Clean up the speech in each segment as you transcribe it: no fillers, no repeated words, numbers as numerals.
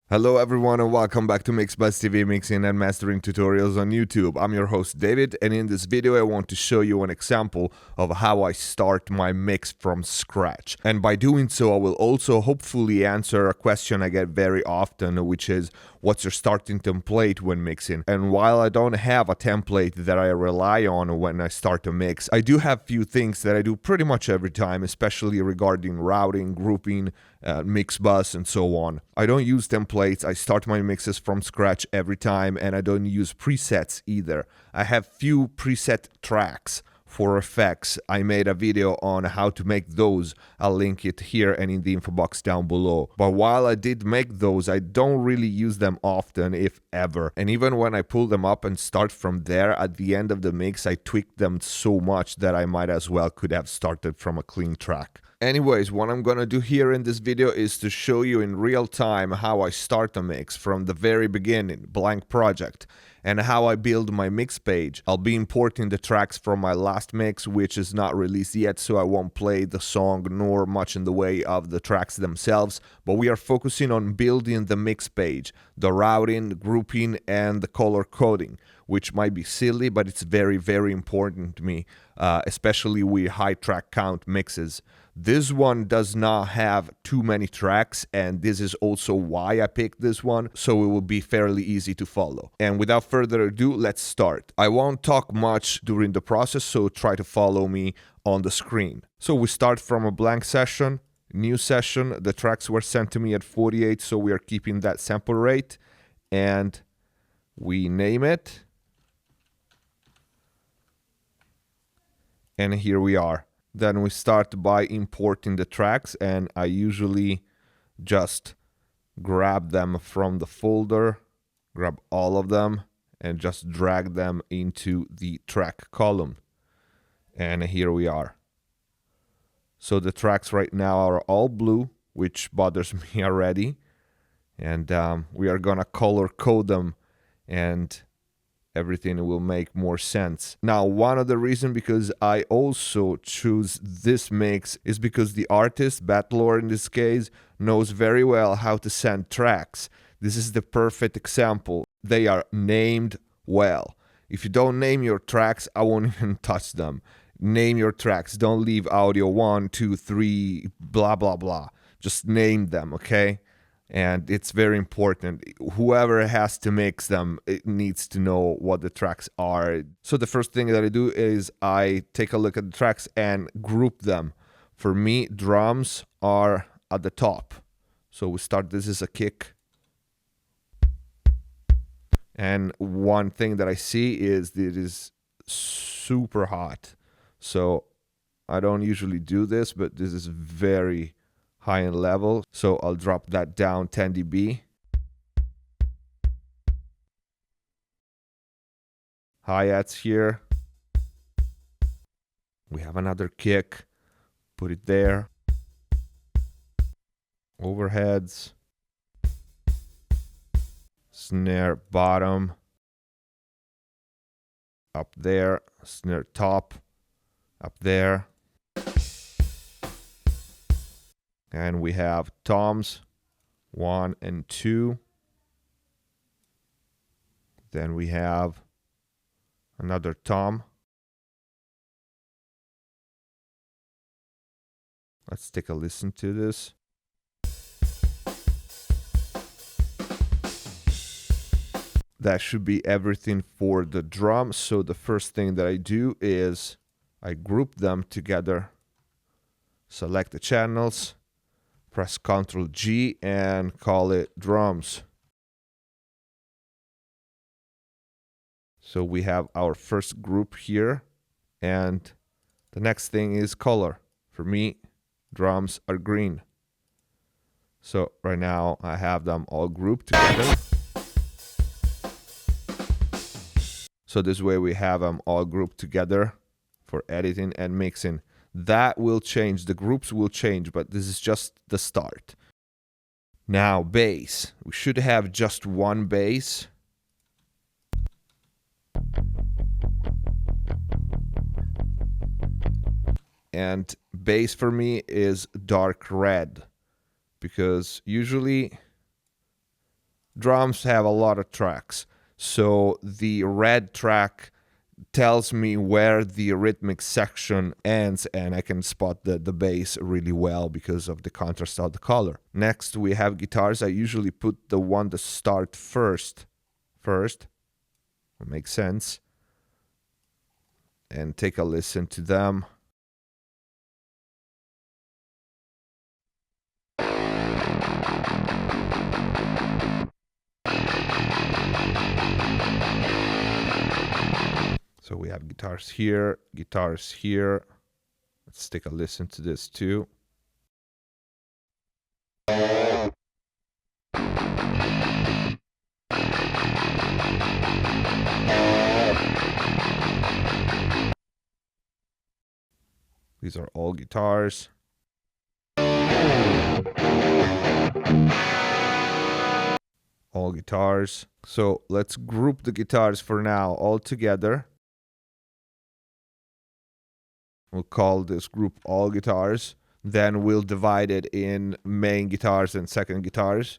Hello everyone and welcome back to MixBuzz TV mixing and mastering tutorials on YouTube. I'm your host David, and in this video I want to show you an example of how I start my mix from scratch. And by doing so I will also hopefully answer a question I get very often, which is what's your starting template when mixing? And while I don't have a template that I rely on when I start a mix, I do have few things that I do pretty much every time, especially regarding routing, grouping, mix bus and so on. I don't use templates. I start my mixes from scratch every time, and I don't use presets either. I have few preset tracks for effects. I made a video on how to make those. I'll link it here and in the info box down below. But while I did make those, I don't really use them often, if ever. And even when I pull them up and start from there, at the end of the mix, I tweaked them so much that I might as well could have started from a clean track. Anyways, what I'm gonna do here in this video is to show you in real time how I start a mix from the very beginning, blank project, and how I build my mix page. I'll be importing the tracks from my last mix, which is not released yet, so I won't play the song nor much in the way of the tracks themselves, but we are focusing on building the mix page, the routing, grouping, and the color coding, which might be silly, but it's very, very important to me, especially with high track count mixes. This one does not have too many tracks, and this is also why I picked this one, so it will be fairly easy to follow. And without further ado, let's start. I won't talk much during the process, so try to follow me on the screen. So we start from a blank session, new session. The tracks were sent to me at 48, so we are keeping that sample rate, and we name it. And here we are. Then we start by importing the tracks, and I usually just grab them from the folder, grab all of them, and just drag them into the track column. And here we are. So the tracks right now are all blue, which bothers me already. And we are gonna color code them, and everything will make more sense. Now, one of the reasons because I also choose this mix is because the artist, Batlore in this case, knows very well how to send tracks. This is the perfect example. They are named well. If you don't name your tracks, I won't even touch them. Name your tracks. Don't leave audio 1, 2, 3, blah, blah, blah. Just name them, okay? And it's very important. Whoever has to mix them, it needs to know what the tracks are. So the first thing that I do is I take a look at the tracks and group them. For me, drums are at the top. So we start, this is a kick. And one thing that I see is that it is super hot. So I don't usually do this, but this is very high in level, so I'll drop that down 10 dB. Hi-hats here. We have another kick. Put it there. Overheads. Snare bottom. Up there. Snare top. Up there. And we have toms 1 and 2. Then we have another tom. Let's take a listen to this. That should be everything for the drum. So the first thing that I do is I group them together. Select the channels. Press Ctrl G and call it drums. So we have our first group here, and the next thing is color. For me, drums are green. So right now I have them all grouped together. So this way we have them all grouped together for editing and mixing. That will change, the groups will change, but this is just the start. Now, bass. We should have just one bass. And bass for me is dark red, because usually drums have a lot of tracks. So the red track tells me where the rhythmic section ends, and I can spot the bass really well because of the contrast of the color. Next, we have guitars. I usually put the one that start first. It makes sense. And take a listen to them. So we have guitars here, guitars here. Let's take a listen to this too. These are all guitars. All guitars. So let's group the guitars for now all together. We'll call this group all guitars. Then we'll divide it in main guitars and second guitars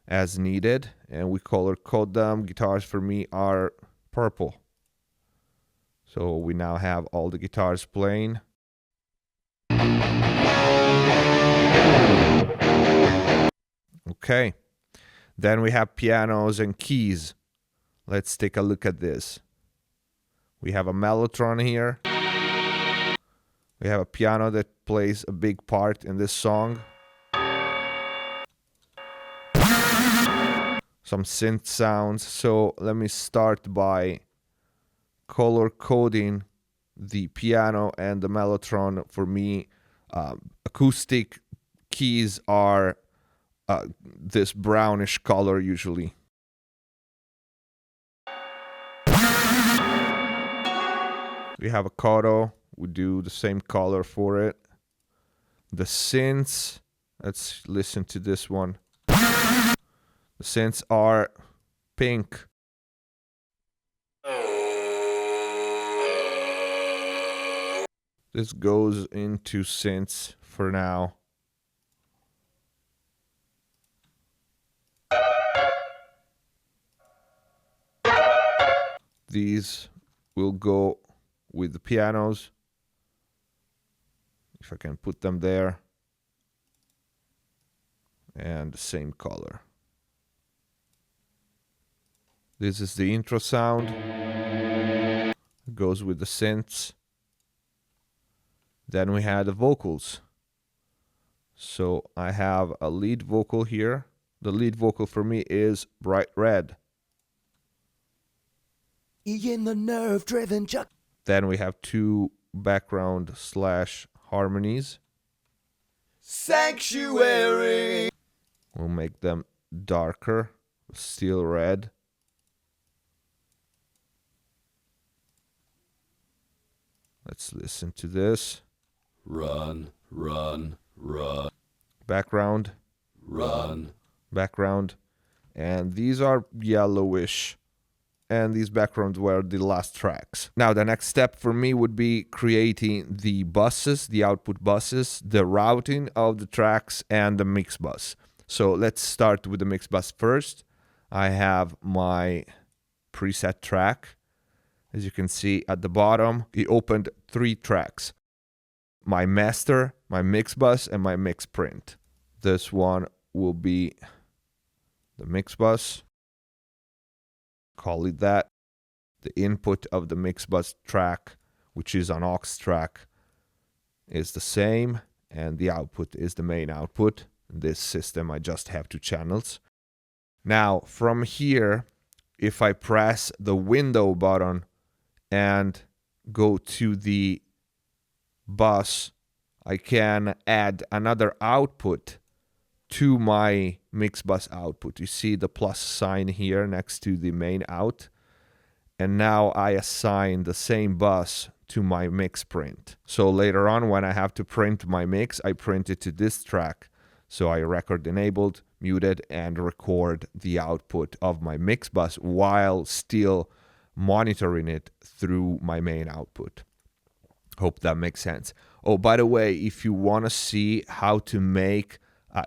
as needed. And we color code them. Guitars for me are purple. So we now have all the guitars playing. Okay. Then we have pianos and keys. Let's take a look at this. We have a mellotron here. We have a piano that plays a big part in this song. Some synth sounds. So let me start by color coding the piano and the mellotron. For me, acoustic keys are this brownish color usually. We have a codo. We do the same color for it. The synths, let's listen to this one. The synths are pink. This goes into synths for now. These will go with the pianos. If I can put them there. And the same color. This is the intro sound. It goes with the synths. Then we had the vocals. So I have a lead vocal here. The lead vocal for me is bright red. In the nerve-driven Chuck. Then we have two background / harmonies. Sanctuary. We'll make them darker, still red. Let's listen to this. Run, run, run. Background. Run. Background. And these are yellowish. And these backgrounds were the last tracks. Now the next step for me would be creating the buses, the output buses, the routing of the tracks, and the mix bus. So let's start with the mix bus first. I have my preset track. As you can see at the bottom, it opened 3 tracks. My master, my mix bus, and my mix print. This one will be the mix bus. Call it that. The input of the mix bus track, which is an aux track, is the same, and the output is the main output. In this system, I just have 2 channels. Now, from here, if I press the window button and go to the bus, I can add another output to my mix bus output. You see the plus sign here next to the main out. And now I assign the same bus to my mix print. So later on, when I have to print my mix, I print it to this track. So I record enabled, muted, and record the output of my mix bus while still monitoring it through my main output. Hope that makes sense. Oh, by the way, if you want to see how to make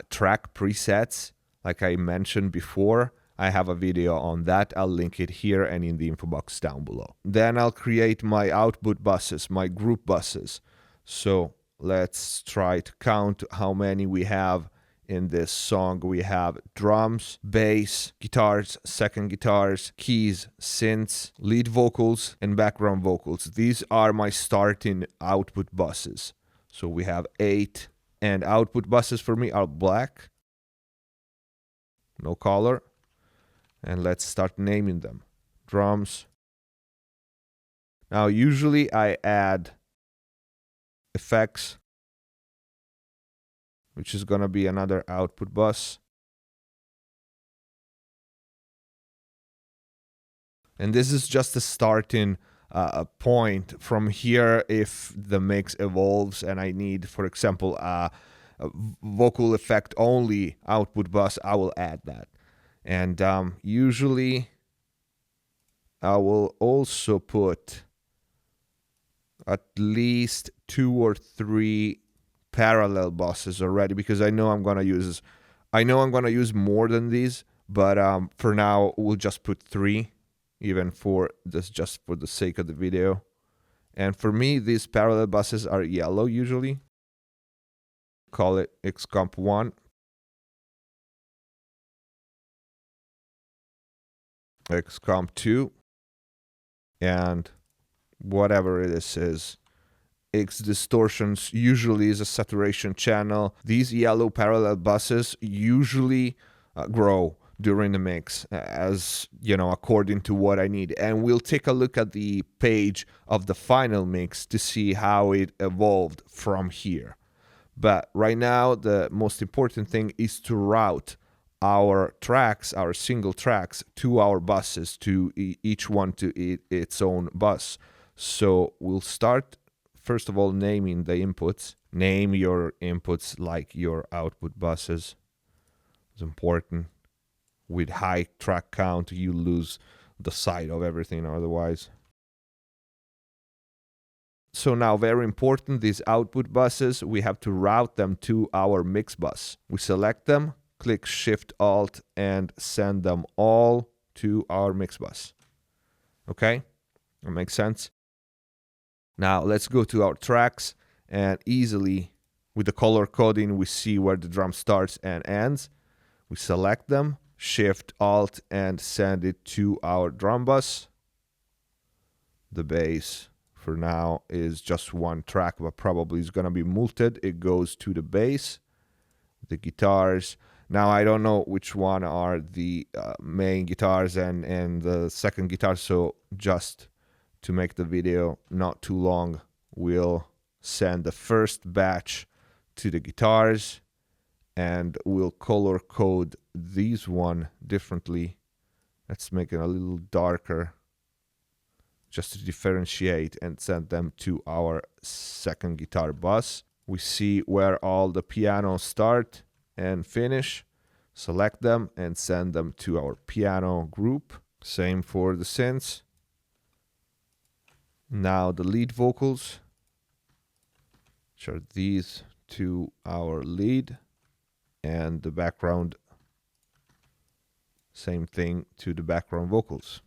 track presets, like I mentioned before, I have a video on that. I'll link it here and in the info box down below. Then I'll create my output buses, my group buses. So let's try to count how many we have in this song. We have drums, bass, guitars, second guitars, keys, synths, lead vocals, and background vocals. These are my starting output buses. So we have 8, and output buses for me are black, no color. And let's start naming them. Drums. Now usually I add effects, which is gonna be another output bus. And this is just a starting point. From here, if the mix evolves and I need, for example, a vocal effect only output bus, I will add that. And usually I will also put at least 2 or 3 parallel buses already, because I know I'm gonna use more than these, but for now we'll just put 3, even for this, just for the sake of the video. And for me, these parallel buses are yellow usually. Call it XComp 1, XComp 2, and whatever this is. X distortions usually is a saturation channel. These yellow parallel buses usually grow during the mix, as you know, according to what I need. And we'll take a look at the page of the final mix to see how it evolved from here. But right now, the most important thing is to route our tracks, our single tracks, to our buses, to each one to its own bus. So we'll start, first of all, naming the inputs. Name your inputs like your output buses. It's important. With high track count, you lose the sight of everything otherwise. So now, very important, these output buses, we have to route them to our mix bus. We select them, click Shift Alt, and send them all to our mix bus. Okay? That makes sense? Now, let's go to our tracks, and easily, with the color coding, we see where the drum starts and ends. We select them, Shift Alt, and send it to our drum bus. The bass for now is just one track, but probably is gonna be multed. It goes to the bass. The guitars, now I don't know which one are the main guitars and the second guitar, so just to make the video not too long, we'll send the first batch to the guitars, and we'll color code these one differently. Let's make it a little darker, just to differentiate, and send them to our second guitar bus. We see where all the pianos start and finish. Select them and send them to our piano group. Same for the synths. Now the lead vocals, which are these, to our lead, and the background, same thing to the background vocals.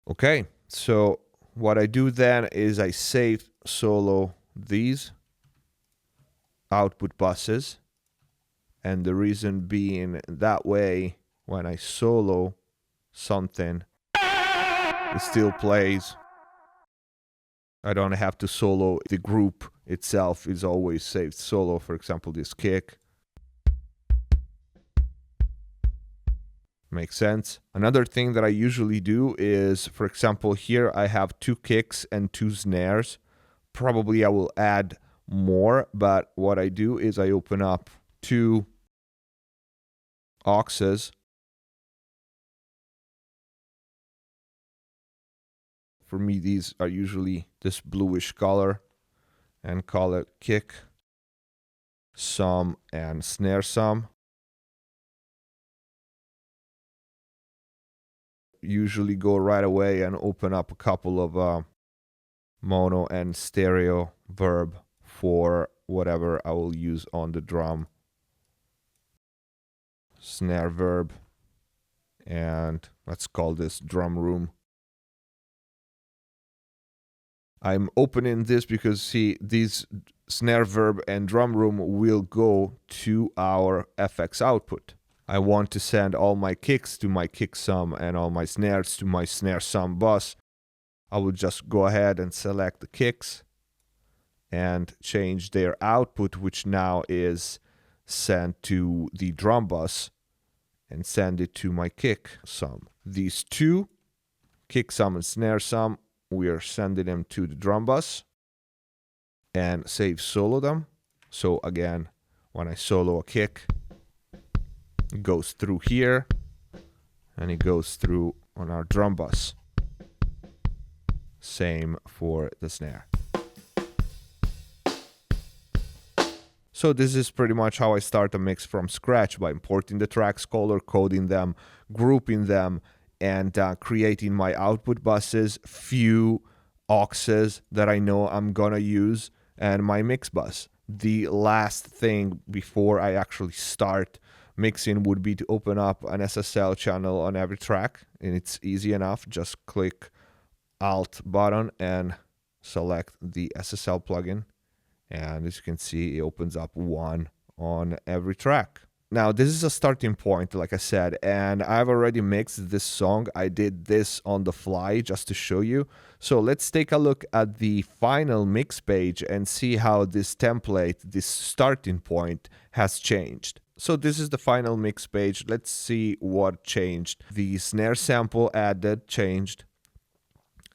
Okay, so what I do then is I save solo these output buses, and the reason being, that way when I solo something, it still plays. I don't have to solo. The group itself is always saved solo. For example, this kick. Makes sense. Another thing that I usually do is, for example, here I have 2 kicks and 2 snares. Probably I will add more, but what I do is I open up 2 auxes. For me, these are usually this bluish color, and call it kick sum and snare sum. Usually go right away and open up a couple of mono and stereo verb for whatever I will use on the drum. Snare verb, and let's call this drum room. I'm opening this because see, these snare verb and drum room will go to our FX output. I want to send all my kicks to my kick sum and all my snares to my snare sum bus. I will just go ahead and select the kicks and change their output, which now is sent to the drum bus, and send it to my kick sum. These two, kick sum and snare sum, we are sending them to the drum bus and save solo them. So again, when I solo a kick, it goes through here and it goes through on our drum bus. Same for the snare. So this is pretty much how I start a mix from scratch, by importing the tracks, color coding them, grouping them, and creating my output buses, few auxes that I know I'm gonna use, and my mix bus. The last thing before I actually start mixing would be to open up an SSL channel on every track, and it's easy enough. Just click Alt button and select the SSL plugin. And as you can see, it opens up one on every track. Now, this is a starting point, like I said, and I've already mixed this song. I did this on the fly just to show you. So let's take a look at the final mix page and see how this template, this starting point, has changed. So this is the final mix page. Let's see what changed. The snare sample added changed.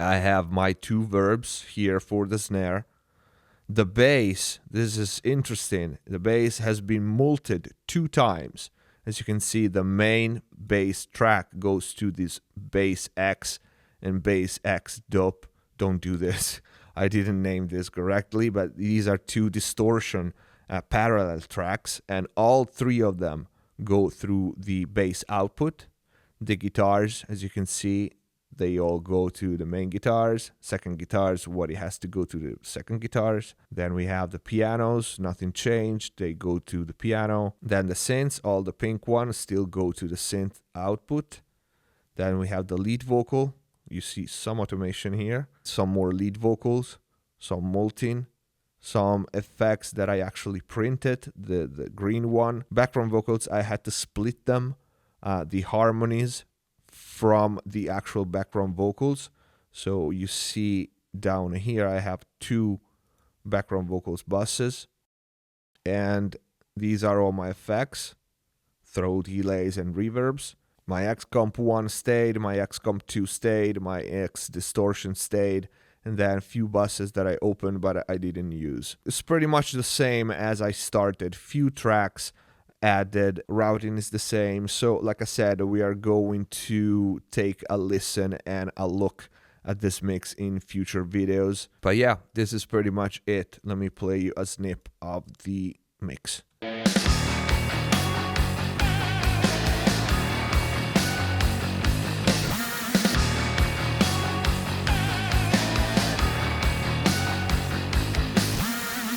I have my two verbs here for the snare. The bass, this is interesting, the bass has been multed 2 times. As you can see, the main bass track goes to this bass X and bass X dub. Don't do this. I didn't name this correctly, but these are 2 distortion parallel tracks, and all 3 of them go through the bass output. The guitars, as you can see, they all go to the main guitars. Second guitars, what it has to go to the second guitars. Then we have the pianos, nothing changed. They go to the piano. Then the synths, all the pink ones still go to the synth output. Then we have the lead vocal. You see some automation here. Some more lead vocals, some multing, some effects that I actually printed, the green one. Background vocals, I had to split them. The harmonies from the actual background vocals. So you see down here I have 2 background vocals buses, and these are all my effects, throat delays and reverbs. My X comp 1 stayed, my X comp 2 stayed, my X distortion stayed, and then a few buses that I opened but I didn't use. It's pretty much the same as I started. Few tracks added, routing is the same. So like I said, we are going to take a listen and a look at this mix in future videos. But yeah, this is pretty much it. Let me play you a snip of the mix.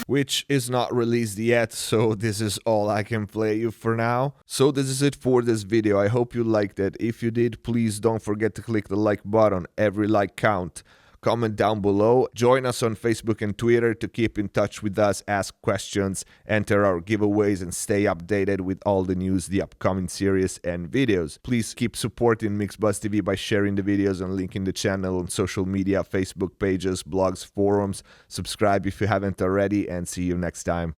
Which is not released yet, so this is all I can play you for now. So this is it for this video. I hope you liked it. If you did, please don't forget to click the like button. Every like count. Comment down below. Join us on Facebook and Twitter to keep in touch with us, ask questions, enter our giveaways, and stay updated with all the news, the upcoming series, and videos. Please keep supporting MixBuzz TV by sharing the videos and linking the channel on social media, Facebook pages, blogs, forums. Subscribe if you haven't already, and see you next time.